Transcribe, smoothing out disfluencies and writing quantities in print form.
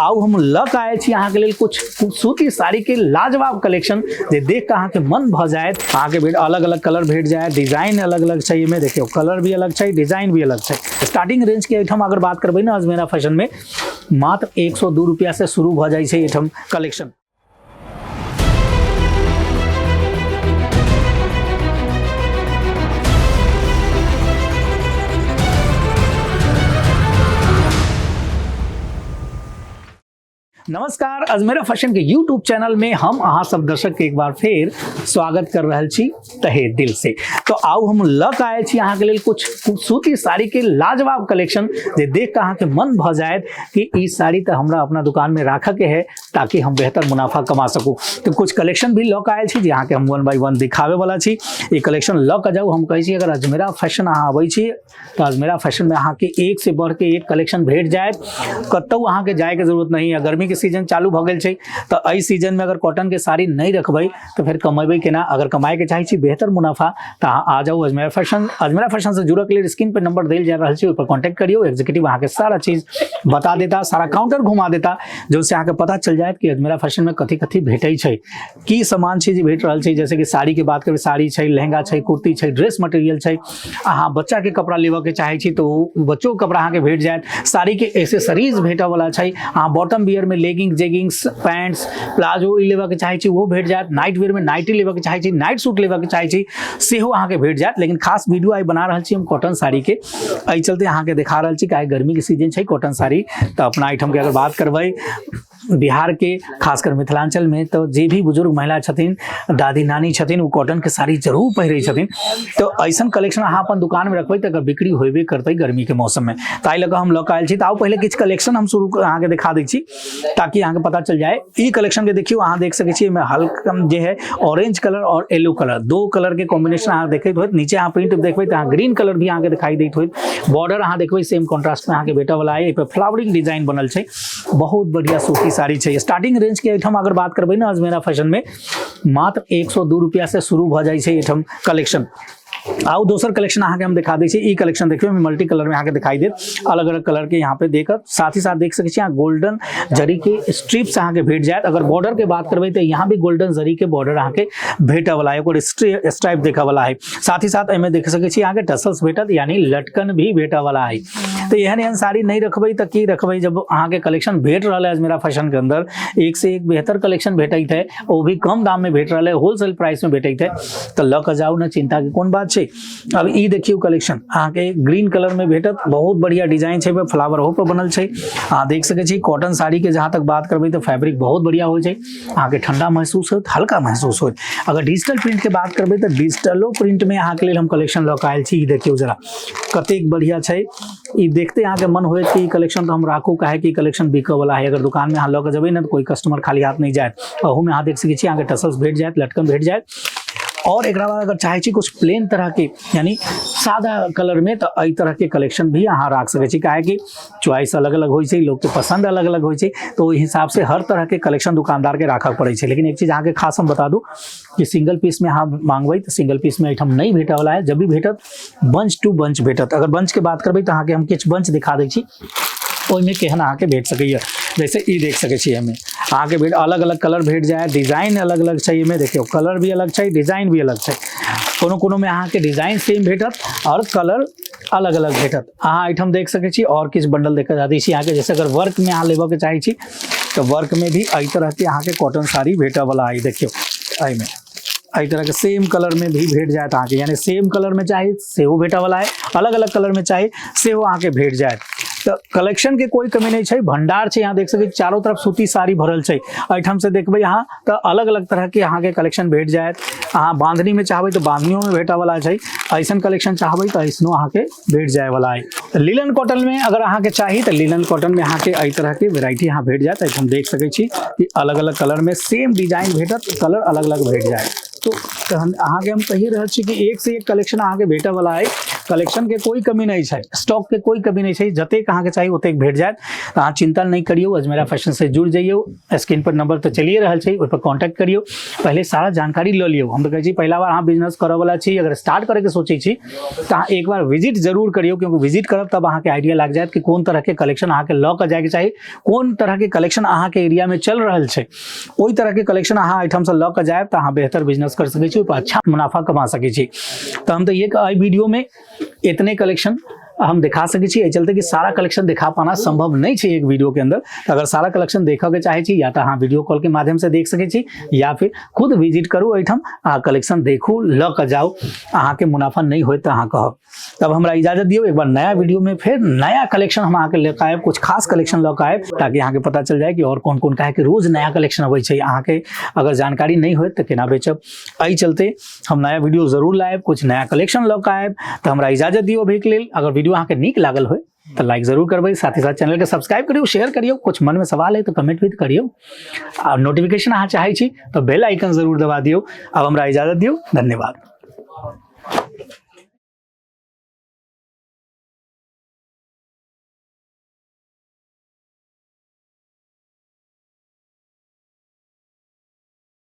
आउ हम लक आए छी अहाँ के लिए कुछ सूती साड़ी के लाजवाब कलेक्शन जे देख के अहाँ के मन भ जाए। अहाँ के भेट अलग अलग कलर भेट जाए, डिजाइन अलग अलग चाहिए में देखियो, कलर भी अलग चाहिए, डिजाइन भी अलग चाहिए। स्टार्टिंग रेंज के एठम अगर बात करबे ना अजमेरा फैशन में मात्र 102 रुपया से शुरू भ जाए छै एठम कलेक्शन। नमस्कार, अजमेरा फैशन के यूट्यूब चैनल में हम अहाँ सब दर्शक के एक बार फिर स्वागत कर रहे छी तहे दिल से। तो आउ हम लक आए छी अहाँ के लिए कुछ सूती साड़ी के लाजवाब कलेक्शन जे देख के अहाँ के मन भ जाए कि ई साड़ी तो हमरा अपना दुकान में राखे के है ताकि हम बेहतर मुनाफा कमा सकूं। तो कुछ कलेक्शन भी लक आए छी जहाँ के हम 1 बाय 1 दिखावे वाला छी। ये कलेक्शन लक जाऊ हम कहे छी अगर अजमेरा फैशन अहाँ आबै छी तो अजमेरा फैशन में अहाँ के एक से बढ़ के एक कलेक्शन भेट जाए, कतौ अहाँ के जाए के जरूरत नहीं है। गर्मी के सीजन चालू भ गेल छै तो एहि सीजन में अगर कॉटन के साड़ी नहीं रखबै तो फिर कमेबै केना। अगर कमाए के चाहे छी बेहतर मुनाफा तो आ जाओ अजमेरा फैशन। अजमेरा फैशन से जुड़े के लिए स्क्रीन पे नंबर देल जा रहल छै, ओइ पर कांटेक्ट करियो। एग्जीक्यूटिव अहाँ के सारा चीज बता देता, सारा काउंटर घुमा देता, जो से अहाँ के पता चल जाए कि अजमेरा फैशन में कथी कथी भेटै छै, की सामान छै जे भेट रहल छै। जैसे कि साड़ी के बात करबै, साड़ी छै, लहंगा छै, कुर्ती छै, ड्रेस मटेरियल छै। अहाँ बच्चा के कपड़ा लेवा के चाहे छी तो बच्चों के कपड़ा अहाँ के भेट जाए। साड़ी के एक्सेसरीज भेटा वाला छै। अहाँ बॉटम वियर में लेगिंग, जेगिंग्स, पैंट्स, प्लाजो ई लेवा के चाहे छी वो भेट जाए। नाइट वेयर में नाइटी लेवा के चाहे छी, नाइट सूट लेवा के चाहे छी सेहो अहाँ के भेट जाए। लेकिन खास वीडियो आई बना रहल छी हम कॉटन साड़ी के, एहि चलते अहाँ के दिखा रहल छी काहे गर्मी के सीजन छै कॉटन साड़ी। तो अपना आइटम के अगर बात करबै बिहार के खासकर मिथिलांचल में तो जे भी बुजुर्ग महिला छथिन, दादी नानी छथिन, वो कॉटन के साड़ी जरूर पहिरे छथिन। तो ऐसा कलेक्शन अहाँ अपन दुकान में रखबै तो बिक्री होबे करते गर्मी के मौसम में। ताई लगा हम लक आयल छी। तो पहले किछ कलेक्शन हम शुरू अहाँ के दिखा दै छी ताकि अहाँ के पता चल जाए। ई कलेक्शन के देखियो अहाँ देख सकै छी में हल्का जे है ऑरेंज कलर और येलो कलर, दो कलर के कॉम्बिनेशन अहाँ देखैत होत। नीचे अहाँ प्रिंट देखबै तो अहाँ ग्रीन कलर भी अहाँ के दिखाई दैत होत। बॉर्डर अहाँ देखबै सेम कॉन्ट्रास्ट में अहाँ के बेटा वाला है। ए पे फ्लावरिंग डिजाइन बनल छै, बहुत बढ़िया सूती साड़ी छै। स्टार्टिंग रेंज के एठम अगर बात करबै ना अजमेरा फैशन में मात्र 102 रुपया से शुरू भ जाए छै एठम कलेक्शन। आउ दोसर कलेक्शन अहाँ के हम दिखा दै छी। ई कलेक्शन देखियो मल्टी कलर में अहाँ के दिखाई देत, अलग अलग कलर के यहाँ पे देखत। साथ ही साथ देख सकै छी यहाँ गोल्डन जरी के स्ट्रिप्स अहाँ के भेट जाए। अगर बॉर्डर के बात करबै तो यहाँ भी गोल्डन जरी के बॉर्डर अहाँ के भेटा वाला है, और स्ट्राइप देखा वाला है। साथ ही साथ एमे देख सकै छी यहाँ के टसल्स भेटत, यानी लटकन भी भेटा वाला है। तो एहन साड़ी नहीं रखबै तो की रखबै जब अहाँ के कलेक्शन भेट रहा है अजमेरा फैशन के अंदर एक से एक बेहतर कलेक्शन भेटैत है, वो भी कम दाम में भेट रहा है, होलसेल प्राइस में भेटैत है। तो लक जाऊ ना, चिंता के कौन बात छै। अब ई देखियो कलेक्शन अहाँ के ग्रीन कलर में भेटत, बहुत बढ़िया डिजाइन छै, फ्लावर हो पर बनल छै। अहाँ देख सकै छी कॉटन साड़ी के जहाँ तक बात करबै तो फैब्रिक बहुत बढ़िया हो छै, अहाँ के ठंडा महसूस होत, हल्का महसूस होत। अगर डिजिटल प्रिंट के बात करबै तो डिजिटलो प्रिंट में अहाँ के लिए हम कलेक्शन लक आयल छी। ई देखियो जरा कतेक बढ़िया छै। ई देखते अहाँ के मन होत कि कलेक्शन तो हम राखू, काहे कि कलेक्शन बिके वाला है। अगर दुकान में अहाँ लक जेबै ना तो कोई कस्टमर खाली हाथ नहीं जाए। अहू में अहाँ देख सकै छी अहाँ के टसल्स भेट जाए, लटकन भेट जाए। और एक बाद अगर चाहे छी कुछ प्लेन तरह के यानी सादा कलर में तो एहि तरह के कलेक्शन भी अहाँ राख सकै छी, काहे कि चॉइस अलग अलग होइ छै, लोग के पसंद अलग अलग होइ छै। तो ओहि हिसाब से हर तरह के कलेक्शन दुकानदार के राखऽ पड़ै छै। लेकिन एक चीज अहाँ के खास हम बता दूं कि सिंगल पीस में अहाँ मांगबै तो सिंगल पीस में आइटम नहीं भेटा वाला है। जब भी भेटत बंच टू बंच भेटत। अगर बंच के बात करबै तो अहाँ के हम किछ बंच दिखा दै छी, ओहिमे केहन अहाँ के भेट सकैया। जैसे ई देख सकै छी हमें अहाँ के भेट अलग अलग कलर भेट जाए, डिजाइन अलग अलग चाहिए में देखियो, कलर भी अलग छै, डिजाइन भी अलग छै। कोनो कोनो में अहाँ के डिजाइन सेम भेटत और कलर अलग अलग भेटत। अहाँ आइटम देख सकै छी और किस बंडल देखा जाती है यहाँ के। जैसे अगर वर्क में अहाँ लेबा के चाहे छी तो वर्क में भी एहि तरह के अहाँ के कॉटन साड़ी भेटा वाला है। देखियो एहि में एहि तरह के सेम कलर में भी भेट जाए अहाँ के, यानी सेम कलर में चाहे सेहो भेटा वाला है, अलग अलग कलर में चाहे सेहो अहाँ के भेट जाए। तो कलेक्शन के कोई कमी नहीं छै, भंडार छै। यहाँ देख सकै चारों तरफ सूती साड़ी भरल छै। एहिठाम से देखबै यहाँ तो अलग अलग तरह के अहाँ के कलेक्शन भेट जाए। अहाँ बांधनी में चाहबै तो बांधनियों में भेटा वाला छै, ऐसन कलेक्शन चाहबै तो ऐसनो अहाँ के भेट जाए वाला है। लिलन कॉटन में अगर अहाँ के चाही तो लिलन कॉटन में अहाँ के एहि तरह के वेराइटी यहाँ भेट जाए। हम देख सकै छी कि अलग अलग कलर में सेम डिजाइन भेटत, कलर अलग अलग भेट जाए। तो अहाँ के हम कही रहल छी कि एक से एक कलेक्शन अहाँ के भेटे वाला है, कलेक्शन के कोई कमी नहीं है, स्टॉक के कोई कमी नहीं है, जतेक अहाँ के चाहिए ओतेक भेट जाए। अहाँ चिंता नहीं करियो, अजमेरा फैशन से जुड़ जाइयो, स्क्रीन पर नंबर तो चलिए रहल छै, ओहि पर कांटेक्ट करियो, पहले सारा जानकारी ल लियो। हम तो कहै छी पहला बार अहाँ बिजनेस करऽ वाला छी, अगर स्टार्ट करे के सोचै छी तो अहाँ एक बार विजिट जरूर करियो, क्योंकि विजिट करब तब अहाँ के आइडिया लग जाए कि कोन तरह के कलेक्शन अहाँ के ल के जाए के चाहिए, कोन तरह के कलेक्शन अहाँ के एरिया में चल रहल छै, ओहि तरह के कलेक्शन अहाँ आइटम से ल के जाए तो अहाँ बेहतर बिजनेस कर सकै छी, ओहि पर अच्छा मुनाफा कमा सकै छी। तो हम तो ये वीडियो में इतने कलेक्शन हम दिखा सके छी, चलते कि सारा कलेक्शन दिखा पाना संभव नहीं है एक वीडियो के अंदर। तो अगर सारा कलेक्शन देखा के चाहे छी या तो हाँ वीडियो कॉल के माध्यम से देख सके छी, या फिर खुद विजिट करू, एठम अहाँ कलेक्शन देखू, ल के जाओ, अहाँ के मुनाफा नहीं हो तो अहाँ कहब। तब हमरा इजाजत दियो, एक बार नया वीडियो में फिर नया कलेक्शन हम अहाँ के लेकर आए, कुछ खास कलेक्शन लेकर आए, ताकि अहाँ के पता चल जाए कि और कौन कौन का है कि रोज नया कलेक्शन अबै छै। अहाँ के अगर जानकारी नहीं हो तो केना बेचब, एहि चलते हम नया वीडियो जरूर लाएब, कुछ नया कलेक्शन लेकर आएब। तो हमरा इजाजत दियो अभी के लेल। अगर वीडियो अहाँ के नीक लागल हो तो लाइक जरूर करबै, साथ ही साथ चैनल के सब्सक्राइब करियो, शेयर करियो, कुछ मन में सवाल है तो कमेंट भी करियो, और नोटिफिकेशन अहाँ चाहे छी तो बेल आइकन जरूर दबा दियो। अब हमरा इजाजत दियो, धन्यवाद।